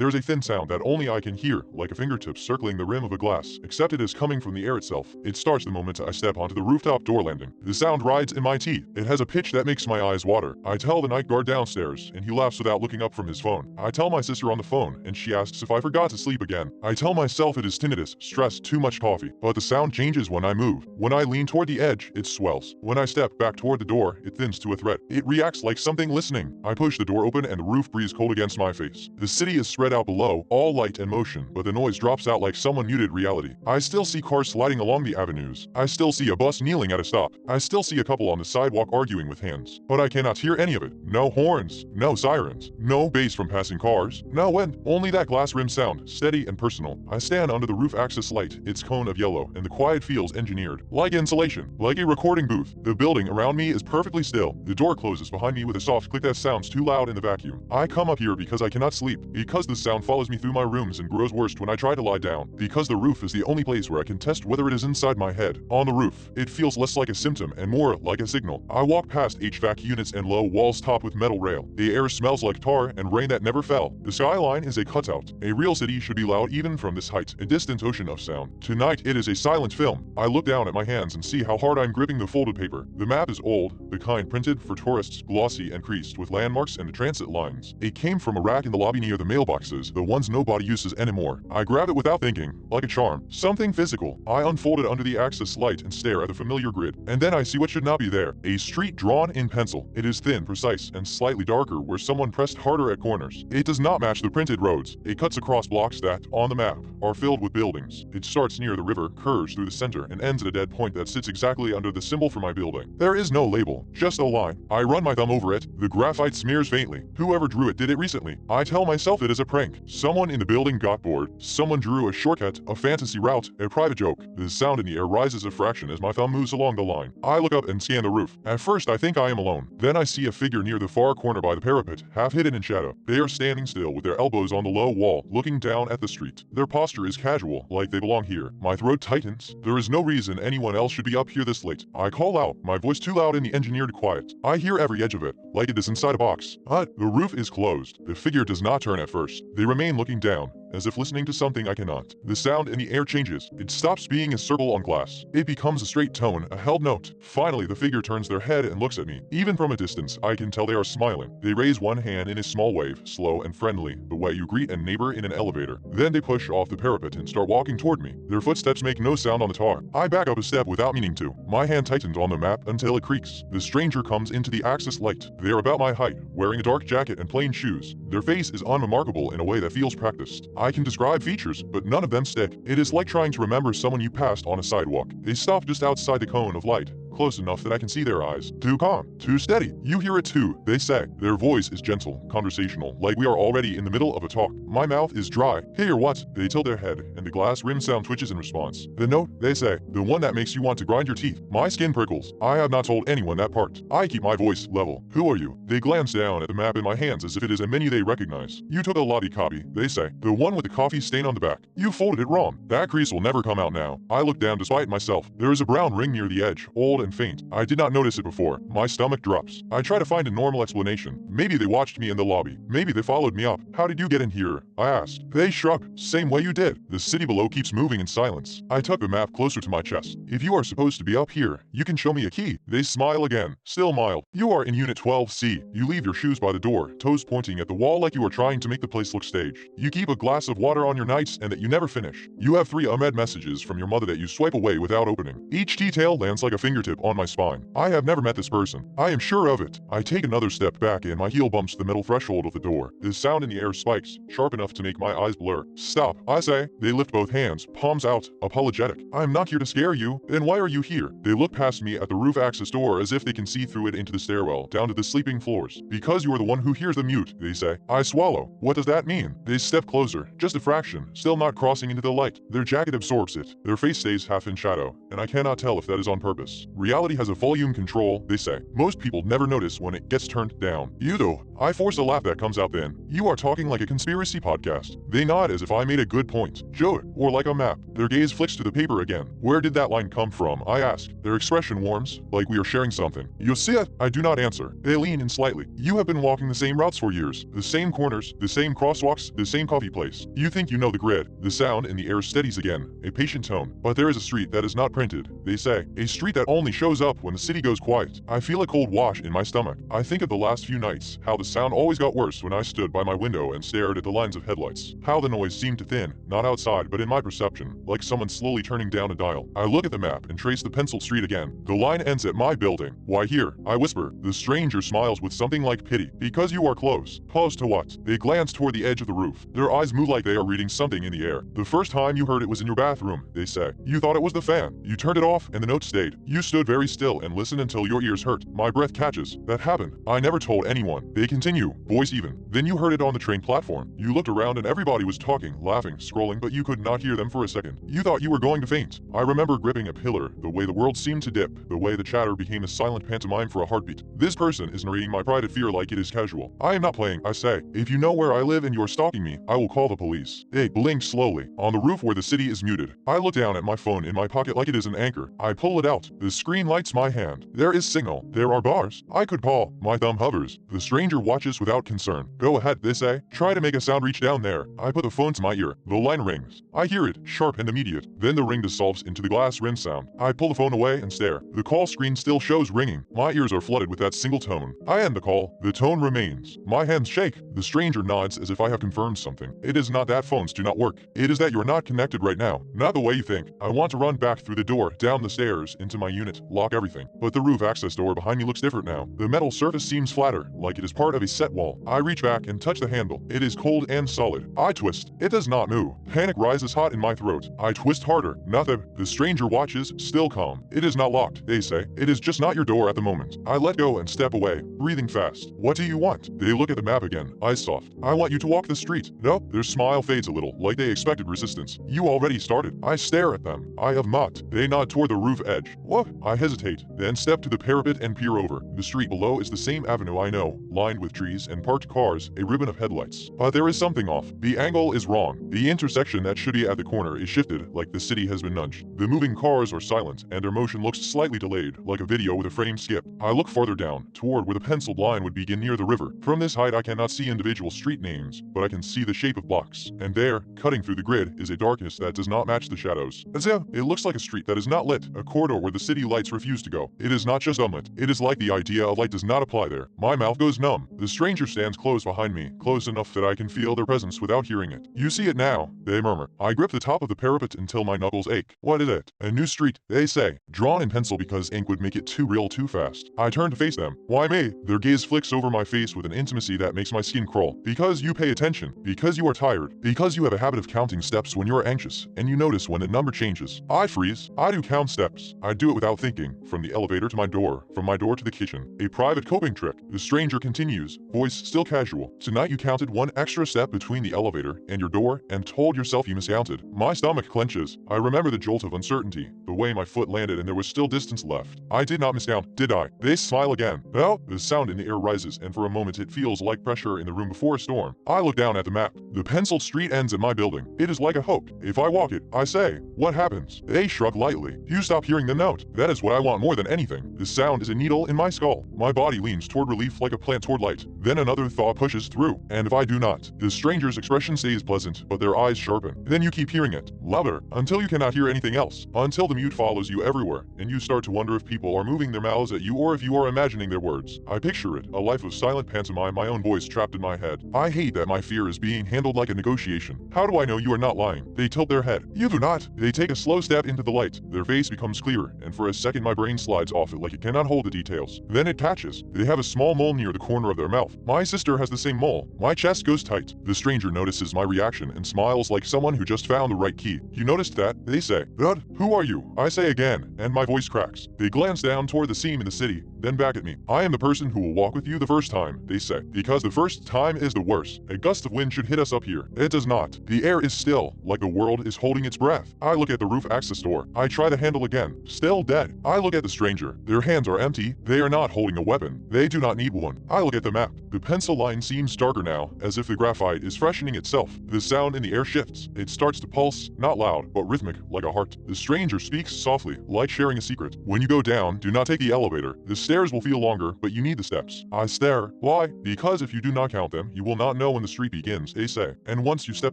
There's a thin sound that only I can hear, like a fingertip circling the rim of a glass, except it is coming from the air itself. It starts the moment I step onto the rooftop door landing. The sound rides in my teeth. It has a pitch that makes my eyes water. I tell the night guard downstairs, and he laughs without looking up from his phone. I tell my sister on the phone, and she asks if I forgot to sleep again. I tell myself it is tinnitus, stress, too much coffee. But the sound changes when I move. When I lean toward the edge, it swells. When I step back toward the door, it thins to a threat. It reacts like something listening. I push the door open and the roof breeze cold against my face. The city is spread out below, all light and motion, but the noise drops out like someone muted reality. I still see cars sliding along the avenues. I still see a bus kneeling at a stop. I still see a couple on the sidewalk arguing with hands. But I cannot hear any of it. No horns, no sirens, no bass from passing cars, no wind, only that glass rim sound, steady and personal. I stand under the roof access light, its cone of yellow, and the quiet feels engineered. Like insulation, like a recording booth. The building around me is perfectly still. The door closes behind me with a soft click that sounds too loud in the vacuum. I come up here because I cannot sleep, because the sound follows me through my rooms and grows worse when I try to lie down, because the roof is the only place where I can test whether it is inside my head. On the roof, it feels less like a symptom and more like a signal. I walk past HVAC units and low walls topped with metal rail. The air smells like tar and rain that never fell. The skyline is a cutout. A real city should be loud even from this height, a distant ocean of sound. Tonight it is a silent film. I look down at my hands and see how hard I'm gripping the folded paper. The map is old, the kind printed for tourists, glossy and creased with landmarks and transit lines. It came from a rack in the lobby near the mailboxes, the ones nobody uses anymore. I grab it without thinking, like a charm. Something physical. I unfold it under the access light and stare at the familiar grid. And then I see what should not be there. A street drawn in pencil. It is thin, precise, and slightly darker where someone pressed harder at corners. It does not match the printed roads. It cuts across blocks that, on the map, are filled with buildings. It starts near the river, curves through the center, and ends at a dead point that sits exactly under the symbol for my building. There is no label, just a line. I run my thumb over it. The graphite smears faintly. Whoever drew it did it recently. I tell myself it is a prank. Someone in the building got bored. Someone drew a shortcut, a fantasy route, a private joke. The sound in the air rises a fraction as my thumb moves along the line. I look up and scan the roof. At first I think I am alone. Then I see a figure near the far corner by the parapet, half hidden in shadow. They are standing still with their elbows on the low wall, looking down at the street. Their posture is casual, like they belong here. My throat tightens. There is no reason anyone else should be up here this late. I call out, my voice too loud in the engineered quiet. I hear every edge of it, like it is inside a box. But the roof is closed. The figure does not turn at first. They remain looking down, as if listening to something I cannot. The sound in the air changes. It stops being a circle on glass. It becomes a straight tone, a held note. Finally, the figure turns their head and looks at me. Even from a distance, I can tell they are smiling. They raise one hand in a small wave, slow and friendly, the way you greet a neighbor in an elevator. Then they push off the parapet and start walking toward me. Their footsteps make no sound on the tar. I back up a step without meaning to. My hand tightens on the map until it creaks. The stranger comes into the access light. They are about my height, wearing a dark jacket and plain shoes. Their face is unremarkable in a way that feels practiced. I can describe features, but none of them stick. It is like trying to remember someone you passed on a sidewalk. They stop just outside the cone of light, close enough that I can see their eyes. Too calm, too steady. You hear it too, they say. Their voice is gentle, conversational, like we are already in the middle of a talk. My mouth is dry. Hey or what? They tilt their head, and the glass rim sound twitches in response. The note, they say, the one that makes you want to grind your teeth. My skin prickles. I have not told anyone that part. I keep my voice level. Who are you? They glance down at the map in my hands as if it is a menu they recognize. You took a lobby copy, they say. The one with the coffee stain on the back. You folded it wrong. That crease will never come out now. I look down despite myself. There is a brown ring near the edge, old and faint. I did not notice it before. My stomach drops. I try to find a normal explanation. Maybe they watched me in the lobby. Maybe they followed me up. How did you get in here? I asked. They shrug. Same way you did. The city below keeps moving in silence. I tug the map closer to my chest. If you are supposed to be up here, you can show me a key. They smile again. Still mild. You are in Unit 12C. You leave your shoes by the door, toes pointing at the wall like you are trying to make the place look staged. You keep a glass of water on your nightstand that you never finish. You have 3 unread messages from your mother that you swipe away without opening. Each detail lands like a fingertip on my spine. I have never met this person. I am sure of it. I take another step back and my heel bumps the metal threshold of the door. The sound in the air spikes, sharp enough to make my eyes blur. Stop, I say. They lift both hands, palms out, apologetic. I'm not here to scare you. Then why are you here? They look past me at the roof access door as if they can see through it into the stairwell, down to the sleeping floors. Because you are the one who hears the mute, they say. I swallow. What does that mean? They step closer, just a fraction, still not crossing into the light. Their jacket absorbs it. Their face stays half in shadow, and I cannot tell if that is on purpose. Reality has a volume control, they say. Most people never notice when it gets turned down. You though. I force a laugh that comes out then. You are talking like a conspiracy podcast. They nod as if I made a good point. Joe, or like a map. Their gaze flicks to the paper again. Where did that line come from? I ask. Their expression warms, like we are sharing something. You see it? I do not answer. They lean in slightly. You have been walking the same routes for years. The same corners, the same crosswalks, the same coffee place. You think you know the grid. The sound in the air steadies again. A patient tone. But there is a street that is not printed. They say. A street that only shows up when the city goes quiet. I feel a cold wash in my stomach. I think of the last few nights, how the sound always got worse when I stood by my window and stared at the lines of headlights. How the noise seemed to thin, not outside but in my perception, like someone slowly turning down a dial. I look at the map and trace the penciled street again. The line ends at my building. Why here? I whisper. The stranger smiles with something like pity. Because you are close. Close to what? They glance toward the edge of the roof. Their eyes move like they are reading something in the air. The first time you heard it was in your bathroom, they say. You thought it was the fan. You turned it off and the note stayed. You stood very still and listened until your ears hurt. My breath catches. That happened. I never told anyone. They continue, voice even. Then you heard it on the train platform. You looked around and everybody was talking, laughing, scrolling, but you could not hear them for a second. You thought you were going to faint. I remember gripping a pillar, the way the world seemed to dip, the way the chatter became a silent pantomime for a heartbeat. This person is narrating my private fear like it is casual. I am not playing, I say. If you know where I live and you're stalking me, I will call the police. They blink slowly. On the roof where the city is muted. I look down at my phone in my pocket like it is an anchor. I pull it out. The screen lights my hand. There is signal. There are bars. I could call. My thumb hovers. The stranger watches without concern. Go ahead, they say. Try to make a sound reach down there. I put the phone to my ear. The line rings. I hear it, sharp and immediate. Then the ring dissolves into the glass rim sound. I pull the phone away and stare. The call screen still shows ringing. My ears are flooded with that single tone. I end the call. The tone remains. My hands shake. The stranger nods as if I have confirmed something. It is not that phones do not work. It is that you're not connected right now. Not the way you think. I want to run back through the door, down the stairs, into my unit, lock everything. But the roof access door behind me looks different now. The metal surface seems flatter, like it is part of a set wall. I reach back and touch the handle. It is cold and solid. I twist. It does not move. Panic rises hot in my throat. I twist harder. Nothing. The stranger watches, still calm. It is not locked, they say. It is just not your door at the moment. I let go and step away, breathing fast. What do you want? They look at the map again, eyes soft. I want you to walk the street. No, their smile fades a little, like they expected resistance. You already started. I stare at them. I have not. They nod toward the roof edge. What? I hesitate, then step to the parapet and peer over. The street below is the same avenue I know, lined with trees and parked cars, a ribbon of headlights. But there is something off. The angle is wrong. The intersection that should be at the corner is shifted, like the city has been nudged. The moving cars are silent, and their motion looks slightly delayed, like a video with a frame skip. I look farther down, toward where the penciled line would begin near the river. From this height I cannot see individual street names, but I can see the shape of blocks. And there, cutting through the grid, is a darkness that does not match the shadows. It looks like a street that is not lit, a corridor where the city lights refuse to go. It is not just unlit. It is like the idea of light does not apply there. My mouth goes numb. The stranger stands close behind me, close enough that I can feel their presence without hearing it. You see it now, they murmur. I grip the top of the parapet until my knuckles ache. What is it? A new street, they say, drawn in pencil because ink would make it too real too fast. I turn to face them. Why me? Their gaze flicks over my face with an intimacy that makes my skin crawl. Because you pay attention. Because you are tired. Because you have a habit of counting steps when you are anxious, and you notice when the number changes. I freeze. I do count steps. I do it without thinking. From the elevator to my door. From my door to the kitchen. A private coping trick. The stranger continues, voice still casual. Tonight you counted one extra step between the elevator and your door and told yourself you miscounted. My stomach clenches. I remember the jolt of uncertainty, the way my foot landed and there was still distance left. I did not miscount, did I? They smile again. No? The sound in the air rises and for a moment it feels like pressure in the room before a storm. I look down at the map. The penciled street ends at my building. It is like a hook. If I walk it, I say, what happens? They shrug lightly. You stop hearing the note. That is what I want more than anything. The sound is a needle in my skull. My body leans toward relief like a plant toward light. Then another thought pushes through. And if I do not? The stranger's expression stays pleasant, but their eyes sharpen. Then you keep hearing it. Louder. Until you cannot hear anything else. Until the mute follows you everywhere. And you start to wonder if people are moving their mouths at you or if you are imagining their words. I picture it. A life of silent pantomime, my own voice trapped in my head. I hate that my fear is being handled like a negotiation. How do I know you are not lying? They tilt their head. You do not. They take a slow step into the light. Their face becomes clearer, and for a second my brain slides off it like it cannot hold the details. Then it catches. They have a small mole near the corner of their mouth. My sister has the same mole. My chest goes tight. The stranger notices my reaction and smiles like someone who just found the right key. You noticed that? They say. But who are you? I say again, and my voice cracks. They glance down toward the seam in the city. then back at me. I am the person who will walk with you the first time, they say, because the first time is the worst. A gust of wind should hit us up here. It does not. The air is still, like the world is holding its breath. I look at the roof access door. I try the handle again. Still dead. I look at the stranger. Their hands are empty. They are not holding a weapon. They do not need one. I look at the map. The pencil line seems darker now, as if the graphite is freshening itself. The sound in the air shifts. It starts to pulse, not loud, but rhythmic, like a heart. The stranger speaks softly, like sharing a secret. When you go down, do not take the elevator. The stairs will feel longer, but you need the steps. I stare. Why? Because if you do not count them, you will not know when the street begins, they say. And once you step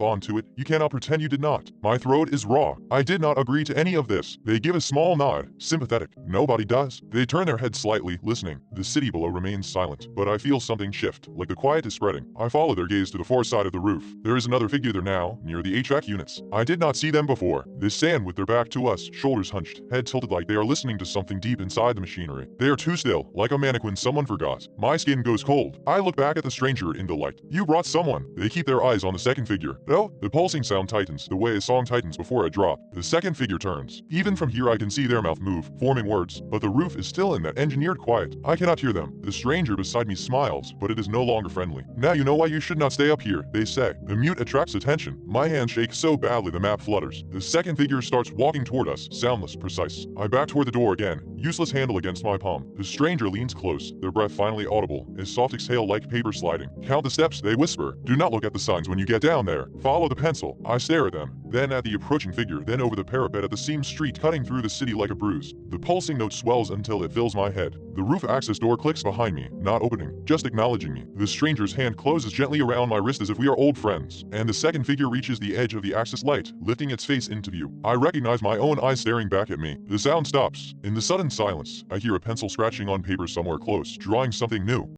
onto it, you cannot pretend you did not. My throat is raw. I did not agree to any of this. They give a small nod, sympathetic. Nobody does. They turn their heads slightly, listening. The city below remains silent, but I feel something shift, like the quiet is spreading. I follow their gaze to the far side of the roof. There is another figure there now, near the HVAC units. I did not see them before. They stand with their back to us, shoulders hunched, head tilted like they are listening to something deep inside the machinery. They are too still, like a mannequin someone forgot. My skin goes cold. I look back at the stranger in delight. You brought someone. They keep their eyes on the second figure. No, the pulsing sound tightens, the way a song tightens before a drop. The second figure turns. Even from here I can see their mouth move, forming words, but the roof is still in that engineered quiet. I cannot hear them. The stranger beside me smiles, but it is no longer friendly. Now you know why you should not stay up here, they say. The mute attracts attention. My hand shakes so badly the map flutters. The second figure starts walking toward us, soundless, precise. I back toward the door again, useless handle against my palm. The stranger leans close, their breath finally audible, a soft exhale like paper sliding. Count the steps, they whisper. Do not look at the signs when you get down there. Follow the pencil. I stare at them, then at the approaching figure, then over the parapet at the seam street cutting through the city like a bruise. The pulsing note swells until it fills my head. The roof access door clicks behind me, not opening, just acknowledging me. The stranger's hand closes gently around my wrist as if we are old friends, and the second figure reaches the edge of the access light, lifting its face into view. I recognize my own eyes staring back at me. The sound stops. In the sudden silence, I hear a pencil scratching on paper somewhere close, drawing something new.